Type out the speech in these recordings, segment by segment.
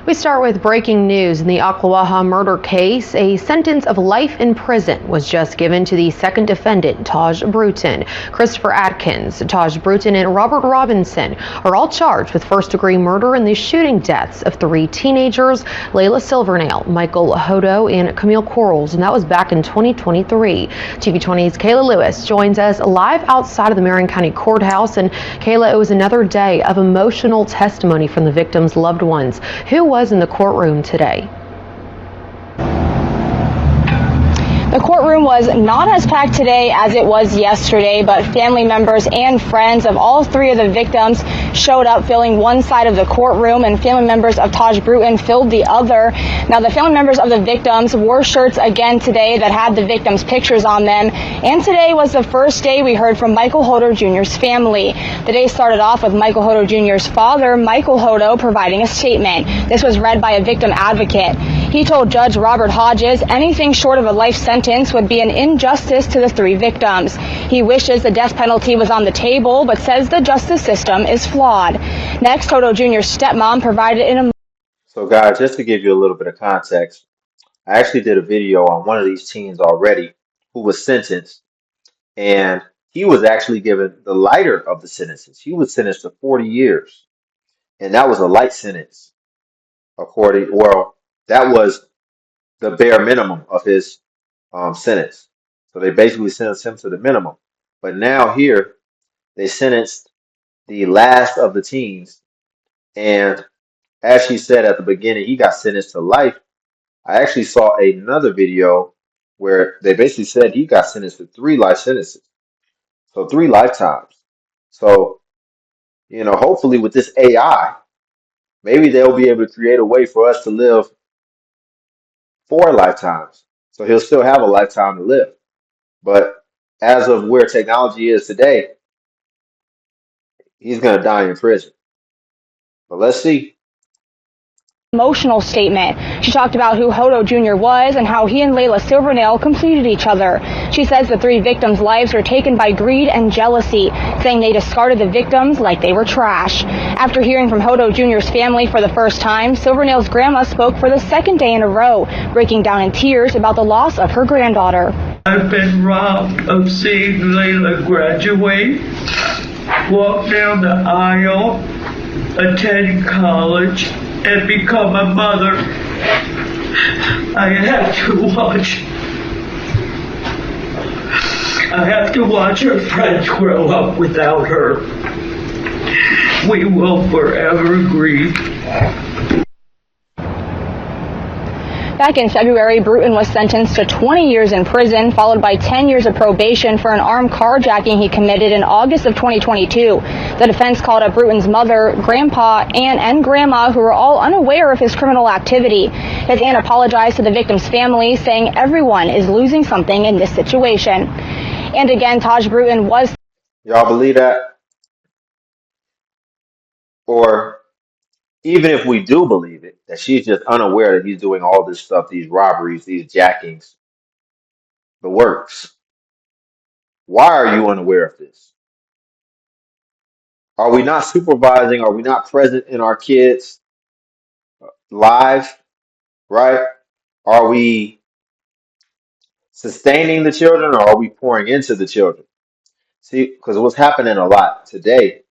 We start with breaking news in the Ocklawaha murder case. A sentence of life in prison was just given to the second defendant, Taj Bruton. Christopher Atkins, Taj Bruton, and Robert Robinson are all charged with first-degree murder in the shooting deaths of three teenagers, Layla Silvernail, Michael Hodo, and Camille Quarles, and that was back in 2023. TV20's Kayla Lewis joins us live outside of the Marion County Courthouse. And Kayla, it was another day of emotional testimony from the victims' loved ones. Who was in the courtroom today? The courtroom was not as packed today as it was yesterday, but family members and friends of all three of the victims showed up filling one side of the courtroom, and family members of Taj Bruton filled the other. Now, the family members of the victims wore shirts again today that had the victims' pictures on them, and today was the first day we heard from Michael Hodo Jr.'s family. The day started off with Michael Hodo Jr.'s father, Michael Hodo, providing a statement. This was read by a victim advocate. He told Judge Robert Hodges anything short of a life sentence would be an injustice to the three victims. He wishes the death penalty was on the table, but says the justice system is flawed. Next, Hodo Jr.'s stepmom provided an So guys, just to give you a little bit of context, I actually did a video on one of these teens already who was sentenced, and he was actually given the lighter of the sentences. He was sentenced to 40 years, and that was a light sentence that was the bare minimum of his sentence. So they basically sentenced him to the minimum. But now here, they sentenced the last of the teens, and as she said at the beginning, he got sentenced to life. I actually saw another video where they basically said he got sentenced to 3 life sentences. So 3 lifetimes. So, hopefully with this AI, maybe they'll be able to create a way for us to live 4 lifetimes. So he'll still have a lifetime to live. But as of where technology is today, he's going to die in prison. But let's see. emotional statement. She talked about who Hodo Jr. was and how he and Layla Silvernail completed each other. She says the three victims' lives were taken by greed and jealousy, saying they discarded the victims like they were trash. After hearing from Hodo Jr.'s family for the first time, Silvernail's grandma spoke for the second day in a row, breaking down in tears about the loss of her granddaughter. I've been robbed of seeing Layla graduate, walk down the aisle, attend college, and become a mother. I have to watch her friends grow up without her. We will forever grieve. Back in February, Bruton was sentenced to 20 years in prison, followed by 10 years of probation for an armed carjacking he committed in August of 2022. The defense called up Bruton's mother, grandpa, aunt, and grandma, who were all unaware of his criminal activity. His aunt apologized to the victim's family, saying everyone is losing something in this situation. And again, Taj Bruton was... Y'all believe that? Or even if we do believe it, that she's just unaware that he's doing all this stuff, these robberies, these jackings, the works. Why are you unaware of this? Are we not supervising? Are we not present in our kids' lives? Right? Are we sustaining the children, or are we pouring into the children? See, because what's happening a lot today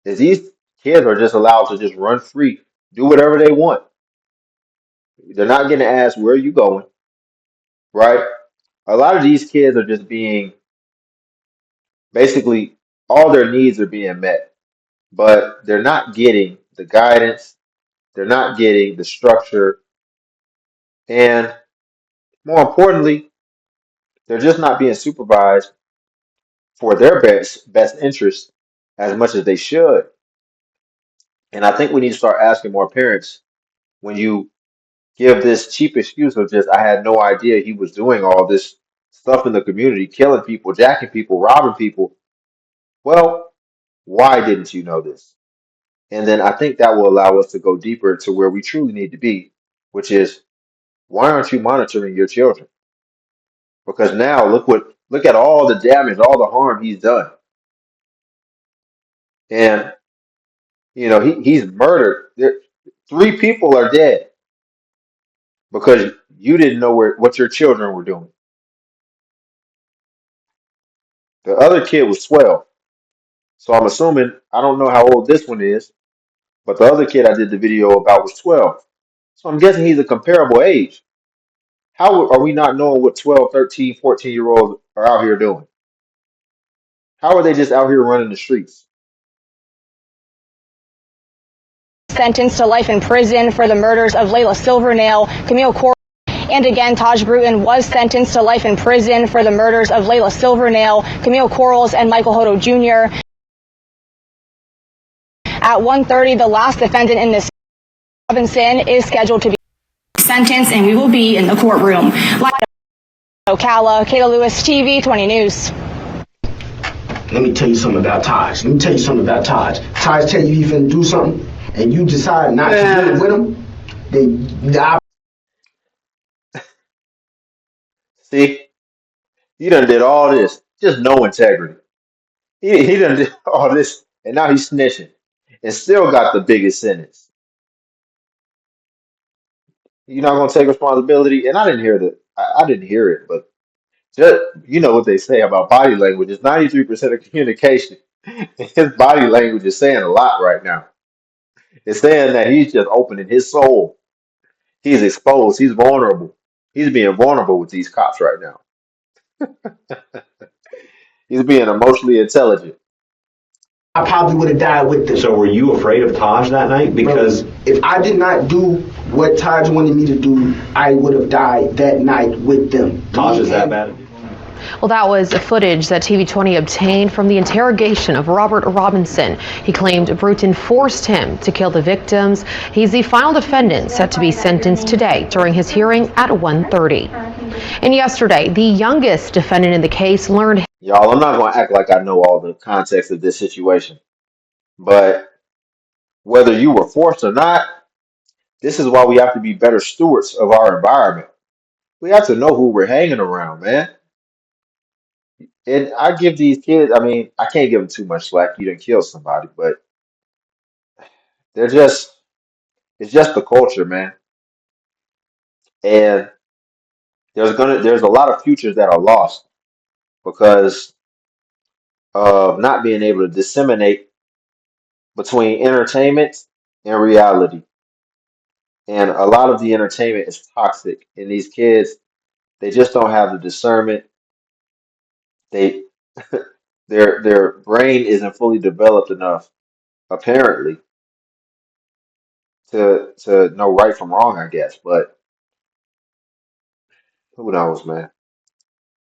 is these kids are just allowed to just run free, do whatever they want. They're not getting asked, where are you going? Right? A lot of these kids are just being, basically, all their needs are being met, but they're not getting the guidance, they're not getting the structure, and more importantly, they're just not being supervised for their best interest as much as they should. And I think we need to start asking more parents, when you give this cheap excuse of just, I had no idea he was doing all this stuff in the community, killing people, jacking people, robbing people. Well, why didn't you know this? And then I think that will allow us to go deeper to where we truly need to be, which is, why aren't you monitoring your children? Because now look at all the damage, all the harm he's done. And he's murdered. 3 people are dead because you didn't know what your children were doing. The other kid was 12. So I'm assuming, I don't know how old this one is, but the other kid I did the video about was 12. So I'm guessing he's a comparable age. How are we not knowing what 12, 13, 14-year-olds are out here doing? How are they just out here running the streets? Sentenced to life in prison for the murders of Layla Silvernail, Camille Courtroom, and again, Taj Bruton was sentenced to life in prison for the murders of Layla Silvernail, Camille Corrals, and Michael Hodo Jr. At 1:30, the last defendant in this Robinson is scheduled to be sentenced, and we will be in the courtroom. Live Ocala, Kayla Lewis, TV 20 News. Let me tell you something about Taj. Taj tell you he finna do something, and you decide not to do it with him, then See, he done did all this, just no integrity. He done did all this, and now he's snitching, and still got the biggest sentence. You're not gonna take responsibility, and I didn't hear I didn't hear it, but just you know what they say about body language is 93% of communication. His body language is saying a lot right now. It's saying that he's just opening his soul. He's exposed. He's vulnerable. He's being vulnerable with these cops right now. He's being emotionally intelligent. I probably would have died with them. So were you afraid of Taj that night? Because if I did not do what Taj wanted me to do, I would have died that night with them. Taj is that bad? Well, that was footage that TV20 obtained from the interrogation of Robert Robinson. He claimed Bruton forced him to kill the victims. He's the final defendant set to be sentenced today during his hearing at 1:30. And yesterday, the youngest defendant in the case learned... Y'all, I'm not going to act like I know all the context of this situation, but whether you were forced or not, this is why we have to be better stewards of our environment. We have to know who we're hanging around, man. And I give these kids, I mean, I can't give them too much slack. You didn't kill somebody, but they're just, it's just the culture, man. And there's a lot of futures that are lost because of not being able to disseminate between entertainment and reality. And a lot of the entertainment is toxic. And these kids, they just don't have the discernment. They their brain isn't fully developed enough, apparently, to know right from wrong, I guess. But who knows, man.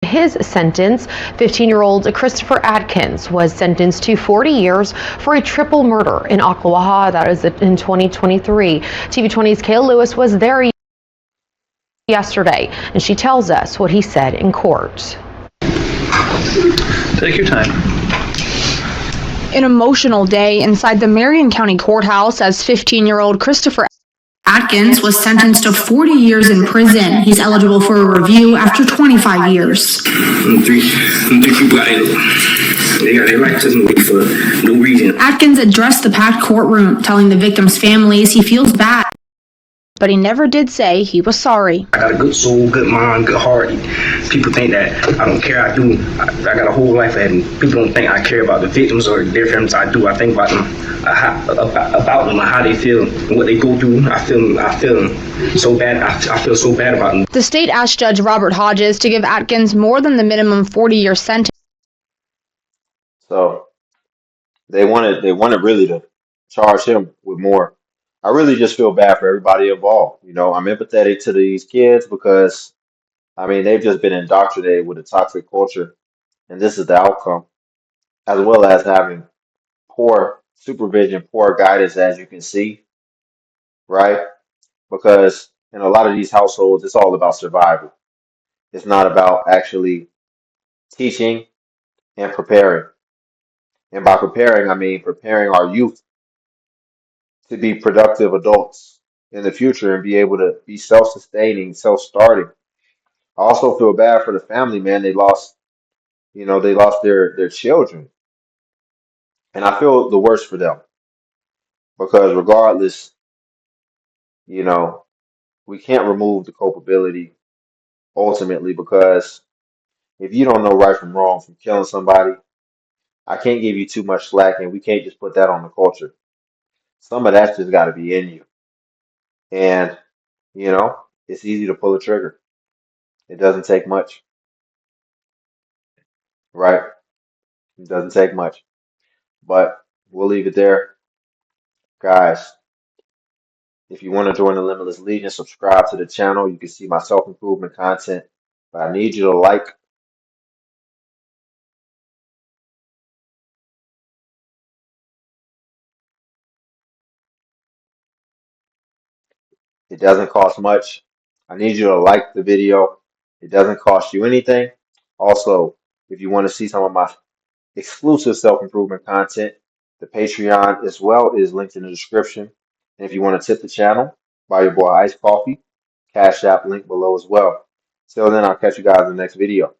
His sentence, 15-year-old Christopher Atkins was sentenced to 40 years for a triple murder in Ocklawaha. That is in 2023. TV20's Kayla Lewis was there yesterday, and she tells us what he said in court. Take your time. An emotional day inside the Marion County Courthouse as 15-year-old Christopher Atkins was sentenced to 40 years in prison. He's eligible for a review after 25 years. Them three people they got their life taken away for no reason. Atkins addressed the packed courtroom, telling the victims' families he feels bad, but he never did say he was sorry. I got a good soul, good mind, good heart. People think that I don't care. I do. I got a whole life ahead, and people don't think I care about the victims or their families. I do. I think about them, about them, and how they feel, and what they go through. I feel so bad. I feel so bad about them. The state asked Judge Robert Hodges to give Atkins more than the minimum 40-year sentence. So they wanted really to charge him with more. I really just feel bad for everybody involved. You know, I'm empathetic to these kids because I mean they've just been indoctrinated with a toxic culture, and this is the outcome, as well as having poor supervision, poor guidance, as you can see, right? Because in a lot of these households, it's all about survival. It's not about actually teaching and preparing. And by preparing, I mean preparing our youth to be productive adults in the future and be able to be self-sustaining, self-starting. I also feel bad for the family, man. They lost their children. And I feel the worst for them because regardless you know, we can't remove the culpability ultimately, because if you don't know right from wrong from killing somebody, I can't give you too much slack, and we can't just put that on the culture. Some of that's just got to be in you. And, you know, it's easy to pull a trigger. It doesn't take much, right? It doesn't take much. But we'll leave it there. Guys, if you want to join the Limitless Legion, subscribe to the channel. You can see my self-improvement content. But I need you to like. It doesn't cost much. I need you to like the video. It doesn't cost you anything. Also, if you want to see some of my exclusive self-improvement content, the Patreon as well is linked in the description. And if you want to tip the channel, buy your boy iced coffee, Cash App link below as well. Till then, I'll catch you guys in the next video.